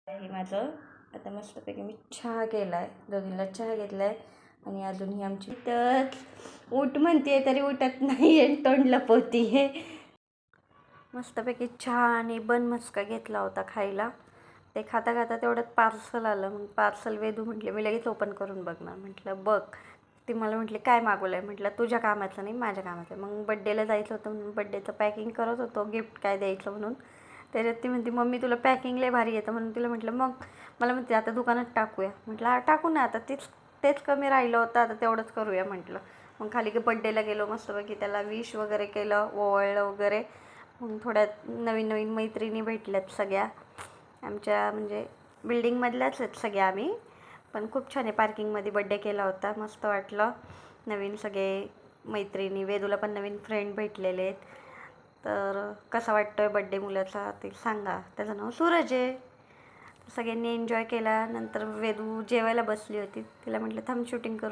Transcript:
आहे माझं. आता मस्तपैकी मी चहा केला आहे, दोघींना चहा घेतला आहे आणि अजून ही आमची तर उठ म्हणते तरी उठत नाही आणि तोंड लपवती आहे. मस्तपैकी चहा आणि बन मस्का घेतला होता खायला. ते खाता खाता तेवढ्यात पार्सल आलं. मग पार्सल वेदू म्हटले, मी लगेच ओपन करून बघणार. म्हटलं बघ. ती मला म्हटली काय मागवलं आहे. म्हटलं तुझ्या कामाचं नाही, माझ्या कामाचं आहे. मग बड्डेला जायचं होतं म्हणून बड्डेचं पॅकिंग करत होतो, गिफ्ट काय द्यायचं म्हणून. त्याच्यात ती म्हणते मम्मी तुला पॅकिंग लय भारी येतं. म्हणून तिला म्हटलं मग मला म्हणते आता दुकानात टाकूया. म्हटलं हा टाकू ना, आता तेच कमी राहिलं होतं, आता तेवढंच करूया म्हटलं. मग खाली बड्डेला गेलो, मस्तपैकी त्याला विश वगैरे केलं, ओवाळलं वगैरे. मग थोड्या नवीन नवीन मैत्रिणी भेटल्यात सगळ्या आमच्या, म्हणजे बिल्डिंगमधल्याच आहेत सगळ्या आम्ही. पण खूप छान आहे, पार्किंगमध्ये बड्डे केला होता, मस्त वाटलं. नवीन सगळे मैत्रिणी, वेदूला पण नवीन फ्रेंड भेटलेले आहेत. तर कसा वाटतो आहे बड्डे मुलाचा ते सांगा. त्याचं नाव सूरज आहे. सगळ्यांनी एन्जॉय केला. नंतर वेदू जेवायला बसली होती, तिला म्हटलं थांब शूटिंग करू.